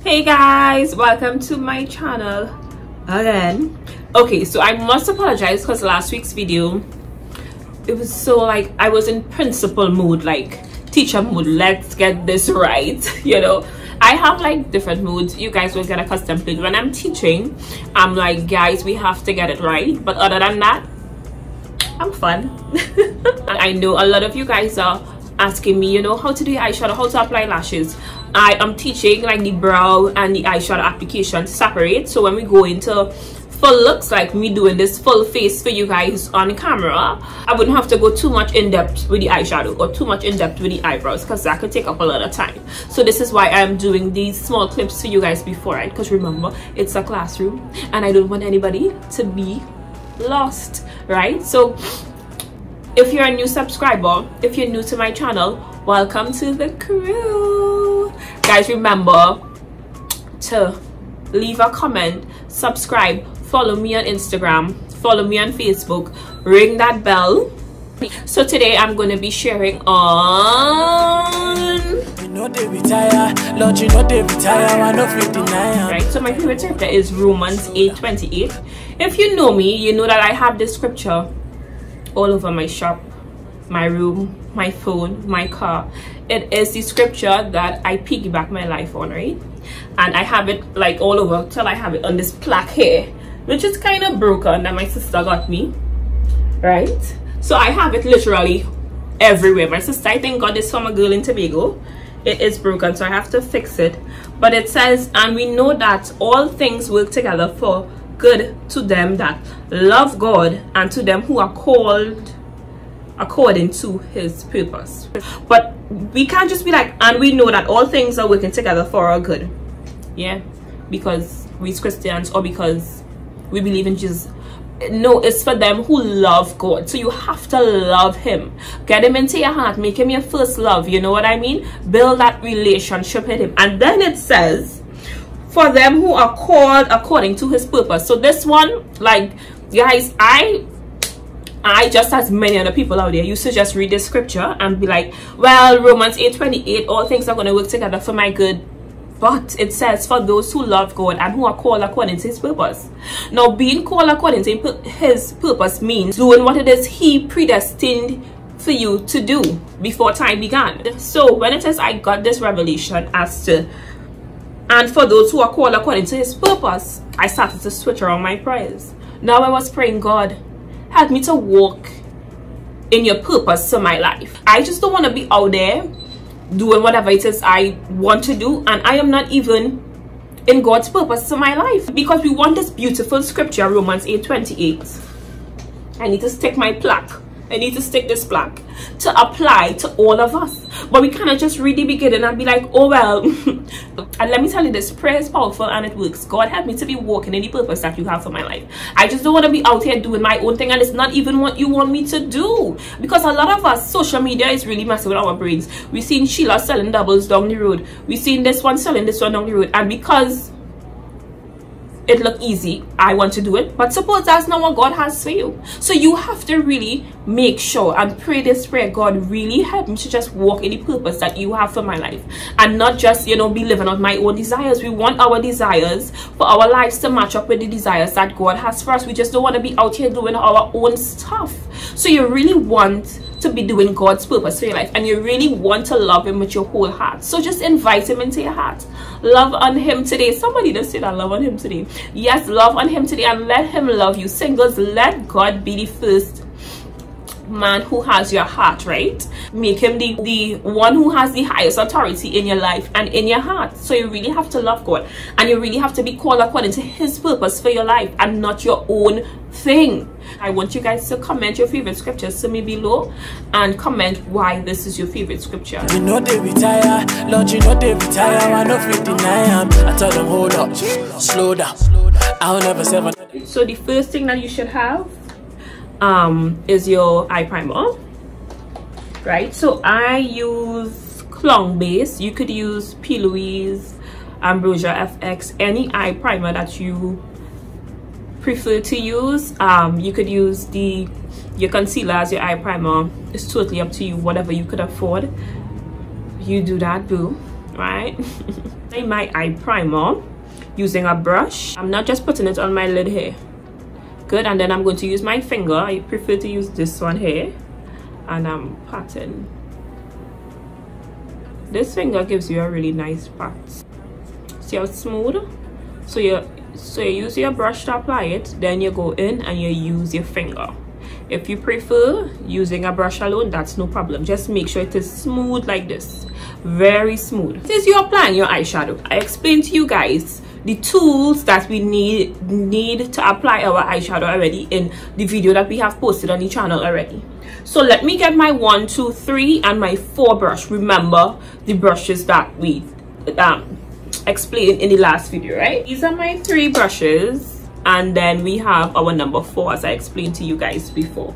Hey guys, welcome to my channel again. Okay, so I must apologize because last week's video, it was so like I was in principal mood, like teacher mood. Let's get this right. You know, I have like different moods. You guys will get accustomed to it. When I'm teaching, I'm like, guys, we have to get it right. But other than that, I'm fun. I know a lot of you guys are asking me, you know, how to do eyeshadow, how to apply lashes. I am teaching like the brow and the eyeshadow application separate, so when we go into full looks, like me doing this full face for you guys on camera, I wouldn't have to go too much in depth with the eyeshadow or too much in depth with the eyebrows, because that could take up a lot of time. So this is why I'm doing these small clips for you guys before, right? Because remember, it's a classroom and I don't want anybody to be lost, right? So if you're a new subscriber, if you're new to my channel, welcome to the crew. Guys, remember to leave a comment, subscribe, follow me on Instagram, follow me on Facebook, ring that bell. So today I'm going to be sharing on right, so my favorite chapter is Romans 8:28. If you know me, you know that I have this scripture all over my shop, my room, my phone, my car. It is the scripture that I piggyback my life on, right? And I have it like all over till I have it on this plaque here, which is kind of broken that my sister got me, right? So I have it literally everywhere. My sister, I think, got this from a girl in Tobago. It is broken, so I have to fix it. But it says, and we know that all things work together for good to them that love God and to them who are called according to his purpose. But we can't just be like, and we know that all things are working together for our good, yeah, because we're Christians or because we believe in Jesus. No, it's for them who love God. So you have to love him, get him into your heart, make him your first love, you know what I mean? Build that relationship with him. And then it says, for them who are called according to his purpose. So this one, like, guys, I just, as many other people out there, used to just read this scripture and be like, well, Romans 8:28, all things are going to work together for my good. But it says, for those who love God and who are called according to his purpose. Now, being called according to his purpose means doing what it is he predestined for you to do before time began. So when it says, I got this revelation as to, and for those who are called according to his purpose, I started to switch around my prayers. Now I was praying, God, help me to walk in your purpose for my life. I just don't want to be out there doing whatever it is I want to do, and I am not even in God's purpose for my life. Because we want this beautiful scripture, Romans 8:28. I need to stick my plaque. I need to stick this plaque to apply to all of us. But we cannot just read the beginning and be like, oh well. And let me tell you, this prayer is powerful and it works. God, help me to be walking in the purpose that you have for my life. I just don't want to be out here doing my own thing, and it's not even what you want me to do. Because a lot of us, social media is really messing with our brains. We've seen Sheila selling doubles down the road. We've seen this one selling this one down the road. And because it look easy, I want to do it. But suppose that's not what God has for you. So you have to really make sure and pray this prayer, God, really help me to just walk in the purpose that you have for my life, and not just, you know, be living out my own desires. We want our desires for our lives to match up with the desires that God has for us. We just don't want to be out here doing our own stuff. So you really want to be doing God's purpose for your life, and you really want to love him with your whole heart. So just invite him into your heart. Love on him today. Somebody just said, I love on him today. Yes, love on him today and let him love you. Singles, let God be the first man who has your heart, right? Make him the one who has the highest authority in your life and in your heart. So you really have to love God, and you really have to be called according to his purpose for your life and not your own thing. I want you guys to comment your favorite scriptures to me below, and comment why this is your favorite scripture. You know they retire, Lord, you know they retire. I know 59. I tell them, hold up, slow down. I'll never say. So the first thing that you should have is your eye primer, right? So I use Clown Base. You could use P. Louise, Ambrosia FX, any eye primer that you prefer to use. You could use your concealer as your eye primer. It's totally up to you, whatever you could afford, you do that, boo. right? My eye primer using a brush. I'm not just putting it on my lid here. Good, and then I'm going to use my finger. I prefer to use this one here, and I'm patting. This finger gives you a really nice pat. See how smooth? So you use your brush to apply it, then you go in and you use your finger. If you prefer using a brush alone, that's no problem. Just make sure it is smooth like this, very smooth. Since you're applying your eyeshadow, I explained to you guys the tools that we need to apply our eyeshadow already in the video that we have posted on the channel already. So let me get my 1, 2, 3 and my 4 brush. Remember the brushes that we explained in the last video, right? These are my 3 brushes, and then we have our number 4, as I explained to you guys before.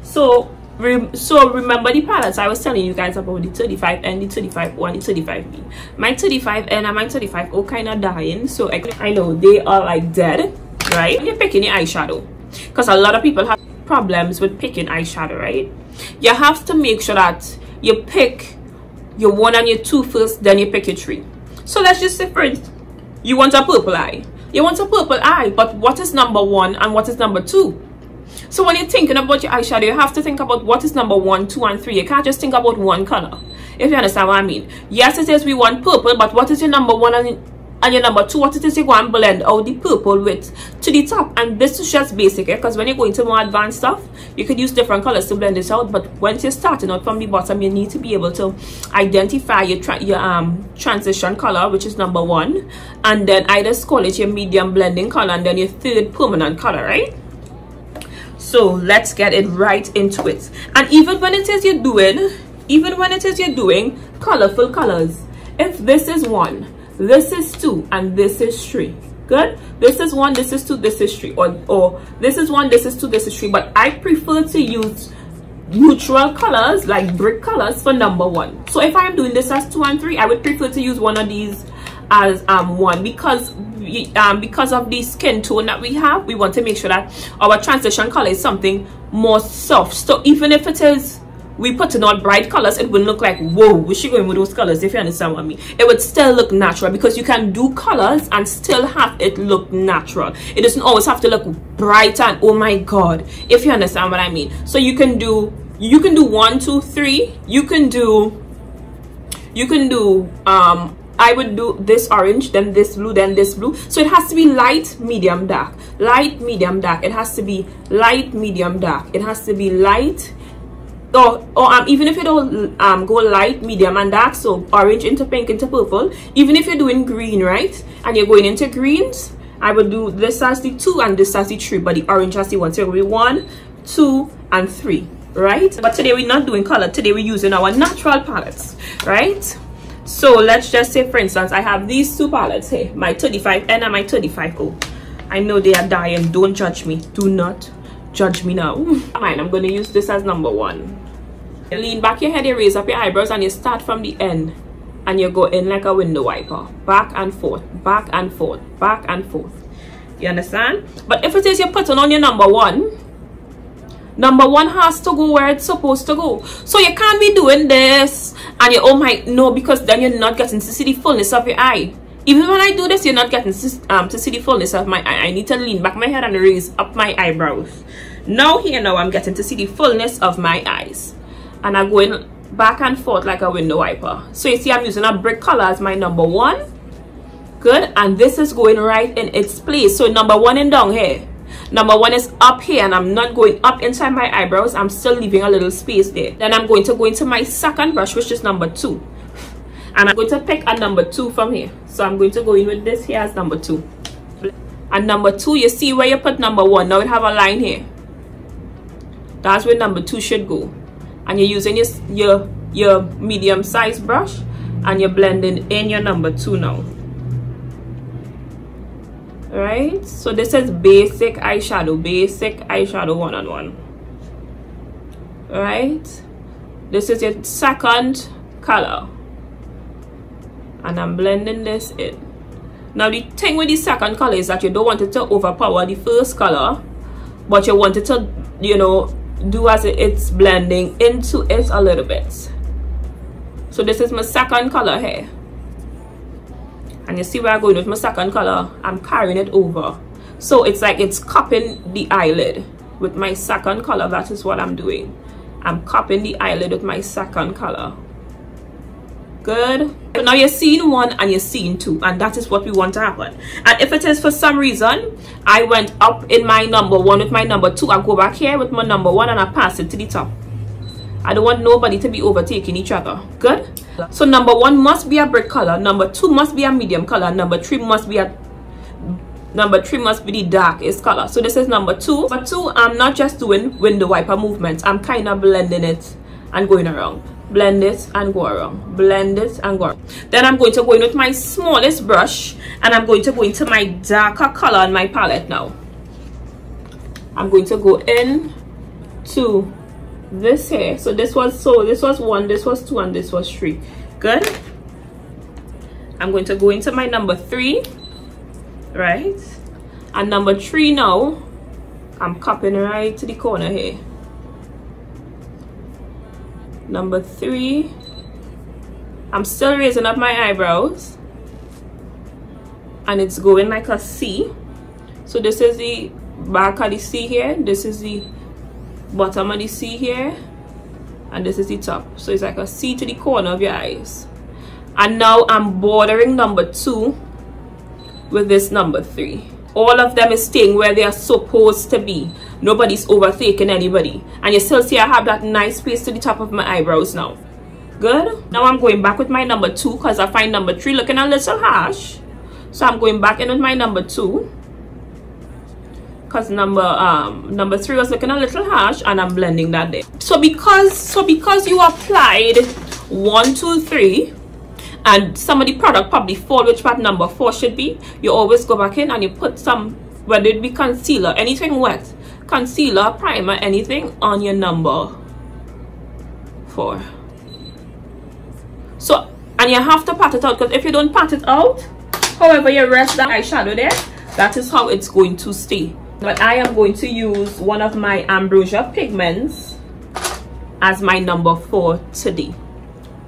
So remember the palettes I was telling you guys about, the 35N, the 35O, and the 35B. My 35N and my 35O kind of dying, so I know they are like dead, right? When you're picking your eyeshadow, because a lot of people have problems with picking eyeshadow, right? You have to make sure that you pick your 1 and your 2 first, then you pick your 3. So let's just say, for instance, you want a purple eye. You want a purple eye, but what is number 1 and what is number 2? So when you're thinking about your eyeshadow, you have to think about what is number 1, 2, and 3. You can't just think about one color, if you understand what I mean. Yes, it is we want purple, but what is your number 1 and your number 2? What it is you go and blend out the purple with to the top. And this is just basic, because when you go into more advanced stuff, you could use different colors to blend this out. But once you're starting out from the bottom, you need to be able to identify your transition color, which is number 1, and then either call it your medium blending color, and then your 3rd permanent color, right? So let's get it right into it. And even when it is you're doing colorful colors, if this is 1, this is 2, and this is 3, good? This is 1, this is 2, this is 3, or this is 1, this is 2, this is 3. But I prefer to use neutral colors like brick colors for number 1. So if I am doing this as 2 and 3, I would prefer to use one of these as 1, because of the skin tone that we have, we want to make sure that our transition color is something more soft. So even if it is we put in all bright colors, it wouldn't look like, whoa, we should go in with those colors, if you understand what I mean. It would still look natural, because you can do colors and still have it look natural. It doesn't always have to look bright and oh my god, if you understand what I mean. So you can do 1, 2, 3. You can do I would do this orange, then this blue, then this blue. So it has to be light, medium, dark, light, medium, dark. It has to be light, medium, dark. It has to be light, or even if you don't go light, medium, and dark, so orange into pink into purple. Even if you're doing green, right, and you're going into greens, I would do this as the 2 and this as the 3, but the orange as the 1. So it will be 1, 2, and 3, right? But today we're not doing color. Today we're using our natural palettes, right? So let's just say, for instance, I have these 2 palettes here, my 35N and my 35O. I know they are dying. Don't judge me. Do not judge me now. Fine, I'm going to use this as number 1. You lean back your head, you raise up your eyebrows, and you start from the end, and you go in like a window wiper, back and forth, back and forth, back and forth. You understand? But if it is you're putting on your number 1, number 1 has to go where it's supposed to go. So you can't be doing this and you, oh my, no, because then you're not getting to see the fullness of your eye. Even when I do this, you're not getting to see the fullness of my eye. I need to lean back my head and raise up my eyebrows. Now I'm getting to see the fullness of my eyes. And I'm going back and forth like a window wiper. So you see I'm using a brick color as my number 1. Good. And this is going right in its place. So number 1 in down here. Number 1 is up here, and I'm not going up inside my eyebrows. I'm still leaving a little space there. Then I'm going to go into my second brush, which is number 2. And I'm going to pick a number 2 from here. So I'm going to go in with this here as number 2. And number 2, you see where you put number 1. Now you have a line here. That's where number 2 should go. And you're using your medium size brush, and you're blending in your number 2 now. Right, so this is basic eyeshadow 1-on-1. Right, this is your second color, and I'm blending this in. Now the thing with the second color is that you don't want it to overpower the first color, but you want it to, you know, do as it's blending into it a little bit. So this is my second color here. and you see where I'm going with my second color, I'm carrying it over. So it's like it's cupping the eyelid with my second color. That is what I'm doing. I'm cupping the eyelid with my second color. Good. So now you're seeing one and you're seeing two, and that is what we want to happen. And if it is for some reason I went up in my number one with my number two, I go back here with my number one and I pass it to the top. I don't want nobody to be overtaking each other. Good. So number one must be a brick color, number two must be a medium color, number three must be the darkest color. So this is number two. But two, I'm not just doing window wiper movements, I'm kind of blending it and going around. Blend it and go around, blend it and go around. Then I'm going to go in with my smallest brush and I'm going to go into my darker color on my palette now. I'm going to go in to this here. So this was one, this was two, and this was three. Good. I'm going to go into my number three, right? And number three now, I'm cupping right to the corner here. Number three, I'm still raising up my eyebrows and it's going like a C. So this is the back of the C here, this is the bottom of the C here, and this is the top. So it's like a C to the corner of your eyes. And now I'm bordering number two with this number three. All of them is staying where they are supposed to be. Nobody's overtaking anybody. And you still see I have that nice space to the top of my eyebrows now. Good. Now I'm going back with my number two because I find number three looking a little harsh. So I'm going back in with my number two because number three was looking a little harsh, and I'm blending that there. So because you applied 1, 2, 3, and some of the product probably fall which part number 4 should be, you always go back in and you put some, whether it be concealer, anything wet, concealer, primer, anything on your number 4. So, and you have to pat it out, because if you don't pat it out, however you rest that eyeshadow there, that is how it's going to stay. But I am going to use one of my Ambrosia pigments as my number 4 today.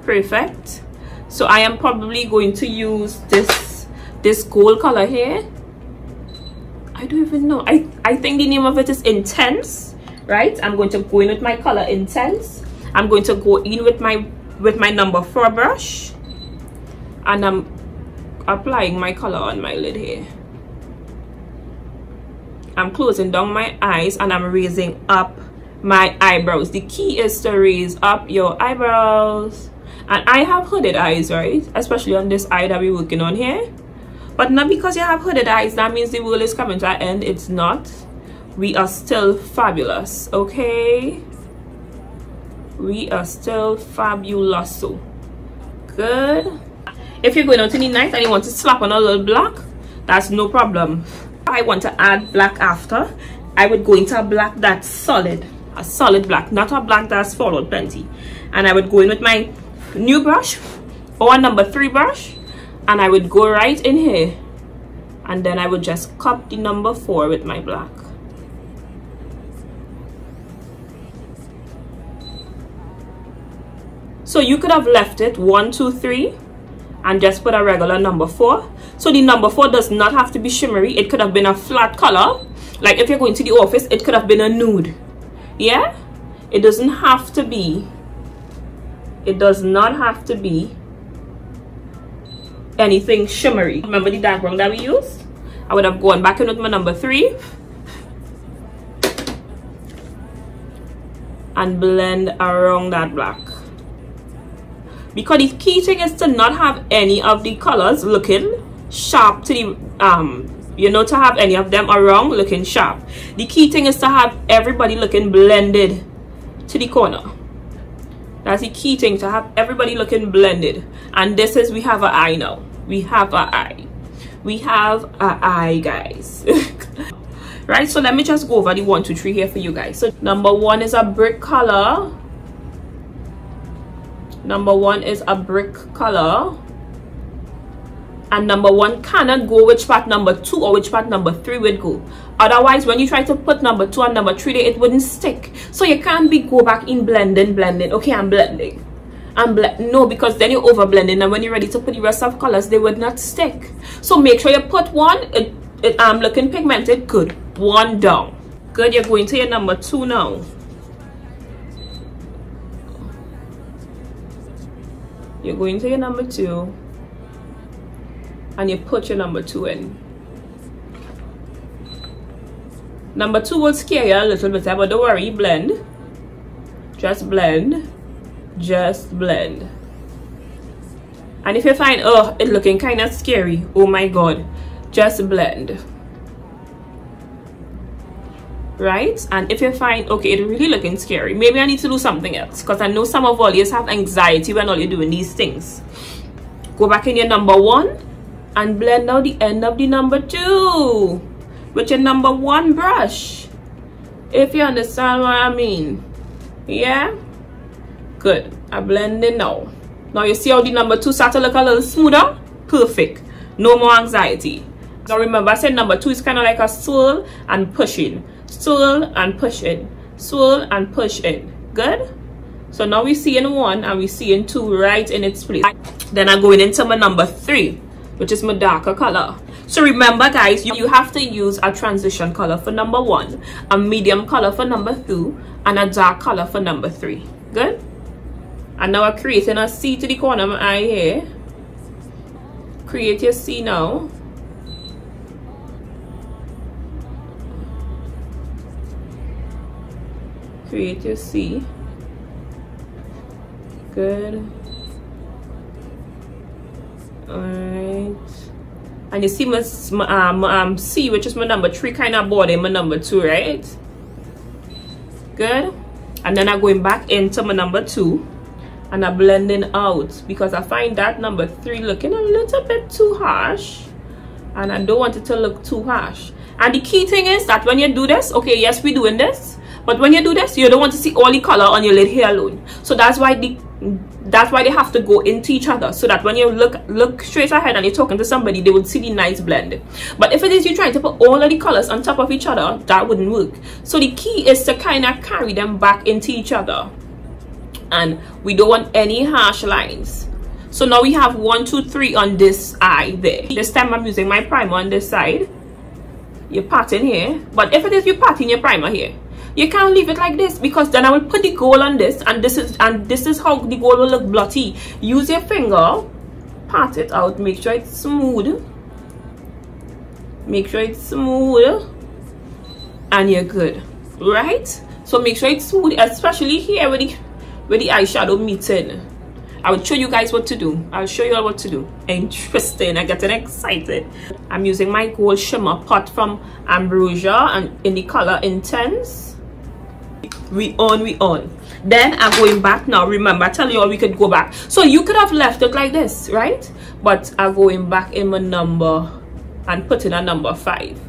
Perfect. So I am probably going to use this gold color here. I don't even know. I think the name of it is Intense, right? I'm going to go in with my color Intense. I'm going to go in with my number 4 brush, and I'm applying my color on my lid here. I'm closing down my eyes and I'm raising up my eyebrows. The key is to raise up your eyebrows. And I have hooded eyes, right? Especially on this eye that we're working on here. But not because you have hooded eyes, that means the world is coming to an end. It's not. We are still fabulous, okay? We are still fabulous. So good. If you're going out in the night and you want to slap on a little black, that's no problem. I want to add black after, I would go into a black that's solid, a solid black, not a black that's followed plenty. And I would go in with my new brush or number 3 brush, and I would go right in here, and then I would just cup the number 4 with my black. So you could have left it 1, 2, 3 and just put a regular number 4. So the number 4 does not have to be shimmery. It could have been a flat color, like if you're going to the office, it could have been a nude. Yeah, it doesn't have to be, it does not have to be anything shimmery. Remember the dark brown that we used? I would have gone back in with my number 3 and blend around that black. Because the key thing is to not have any of the colors looking sharp to the you know, to have any of them around looking sharp. The key thing is to have everybody looking blended to the corner. That's the key thing, to have everybody looking blended. And this is, we have an eye now. We have an eye. We have an eye, guys. Right, so let me just go over the 1, 2, 3 here for you guys. So number 1 is a brick color. Number 1 is a brick color. And number 1 cannot go which part number 2 or which part number 3 would go. Otherwise, when you try to put number 2 and number 3 there, it wouldn't stick. So you can't go back in blending. Okay, I'm blending. and blend. No, because then you're over blending, and when you're ready to put the rest of colors, they would not stick. So make sure you put one, looking pigmented, good, one down, good. You're going to your number 2 now. You're going to your number 2 and you put your number 2 in. Number 2 will scare you a little bit, but don't worry, blend. Just blend. Just blend. And if you find, oh, it's looking kind of scary, oh my god, just blend. Right? And if you find, okay, it's really looking scary, maybe I need to do something else, because I know some of all you have anxiety when all you're doing these things. Go back in your number 1 and blend out the end of the number 2 with your number 1 brush, if you understand what I mean. Yeah, good. I blend it now. Now you see how the number 2 start to look a little smoother. Perfect. No more anxiety. Now remember, I said number 2 is kind of like a swirl and pushing, swirl and push in, swirl and push in. Good. So now we see in 1 and we see in 2 right in its place. Then I'm going into my number 3, which is my darker color. So remember guys, you have to use a transition color for number 1, a medium color for number 2, and a dark color for number 3. Good. And now I'm creating a C to the corner of my eye here. Create your C now. Create your C. Good. Alright. And you see my C, which is my number 3, kind of border my number 2, right? Good. And then I'm going back into my number 2 and I'm blending out, because I find that number 3 looking a little bit too harsh, and I don't want it to look too harsh. And the key thing is that when you do this, okay, yes, we're doing this, but when you do this, you don't want to see all the color on your lid here alone. So that's why they have to go into each other, so that when you look straight ahead and you're talking to somebody, they would see the nice blend. But if it is you're trying to put all of the colors on top of each other, that wouldn't work. So the key is to kind of carry them back into each other, and we don't want any harsh lines. So now we have 1, 2, 3 on this eye there. This time I'm using my primer on this side. You're patting here, but if it is you're patting your primer here, you can't leave it like this, because then I will put the gold on this, and this is how the gold will look blotty. Use your finger, pat it out, make sure it's smooth, make sure it's smooth, and you're good, right? So make sure it's smooth, especially here where the eyeshadow meets in. I will show you guys what to do. I'll show you all what to do. Interesting. I'm getting excited. I'm using my gold shimmer pot from Ambrosia and in the color Intense. We on. Then I'm going back now. Remember, I tell you all we could go back. So you could have left it like this, right? But I'm going back in my number and put in a number 5.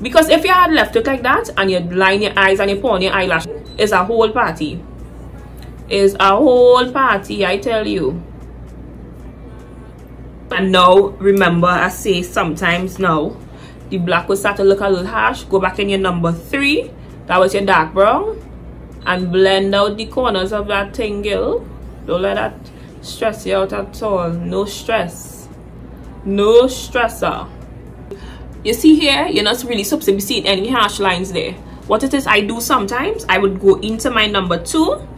Because if you had left it like that and you line your eyes and you put on your eyelash, it's a whole party. Is a whole party, I tell you. And now remember, I say sometimes now the black will start to look a little harsh. Go back in your number 3, that was your dark brown, and blend out the corners of that thing, girl. Don't let that stress you out at all. No stress, no stressor. You see here, you're not really supposed to be seeing any harsh lines there. What it is I do sometimes, I would go into my number 2,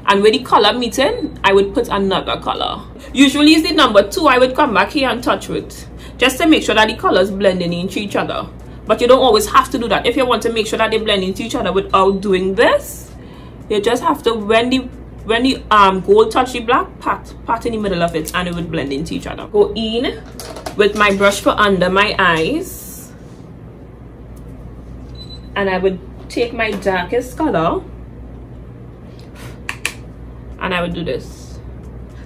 and where the color meets in, I would put another color. Usually it's the number 2 I would come back here and touch with, just to make sure that the colors blend in into each other. But you don't always have to do that. If you want to make sure that they blend into each other without doing this, you just have to, when the gold touch the black, pat in the middle of it, and it would blend into each other. Go in with my brush for under my eyes, and I would take my darkest color and I would do this.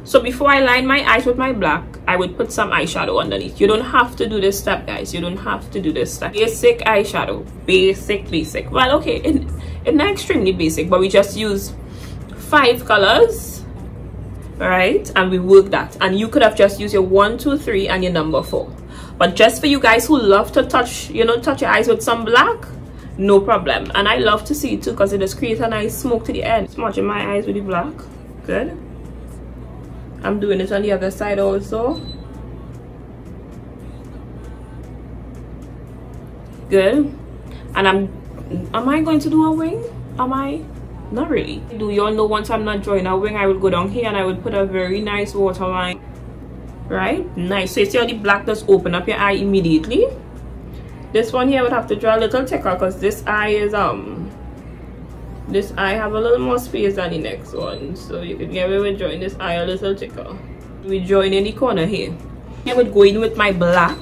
So before I line my eyes with my black, I would put some eyeshadow underneath. You don't have to do this step, guys. You don't have to do this step. Basic eyeshadow. Basic. Well, okay, it's not extremely basic, but we just use 5 colors, right? And we work that. And you could have just used your 1, 2, 3 and your number 4. But just for you guys who love to touch, touch your eyes with some black, no problem. And I love to see it too, because it just creates a nice smoke to the end. Smudging my eyes with the black. Good. I'm doing it on the other side also. Good. And am I going to do a wing? Am I? Not really. Do you all know once I'm not drawing a wing, I will go down here and I will put a very nice waterline. Right? Nice. So you see how the black does open up your eye immediately. This one here I would have to draw a little thicker because this eye is this eye have a little more space than the next one. So you can get away with drawing this eye a little thicker. We join in the corner here. I would go in with my black,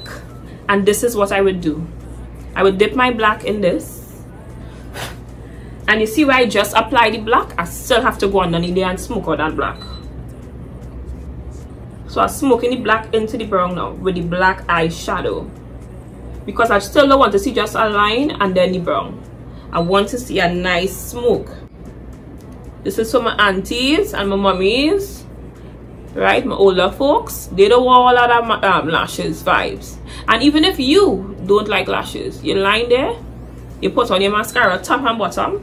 and this is what I would do. I would dip my black in this, and you see where I just applied the black, I still have to go underneath there and smoke out that black. So I'm smoking the black into the brown now with the black eyeshadow, because I still don't want to see just a line and then the brown. I want to see a nice smoke. This is for my aunties and my mummies, right? My older folks, they don't want all of that lashes vibes. And even if you don't like lashes, you line there, you put on your mascara top and bottom,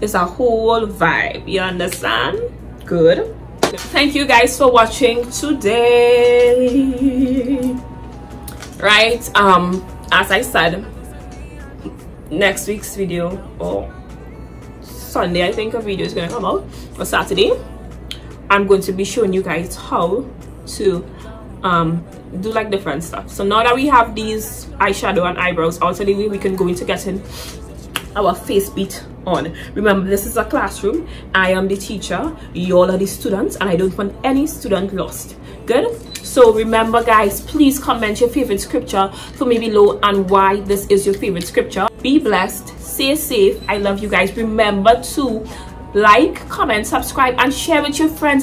it's a whole vibe. You understand? Good. Thank you guys for watching today. Right, as I said, next week's video, or Sunday I think a video is gonna come out, or Saturday, I'm going to be showing you guys how to do like different stuff. So now that we have these eyeshadow and eyebrows out of the way, we can go into getting our face beat on. Remember, this is a classroom. I am the teacher, you all are the students, and I don't want any student lost. Good. So remember guys, please comment your favorite scripture for me below and why this is your favorite scripture. Be blessed, stay safe. I love you guys. Remember to like, comment, subscribe, and share with your friends.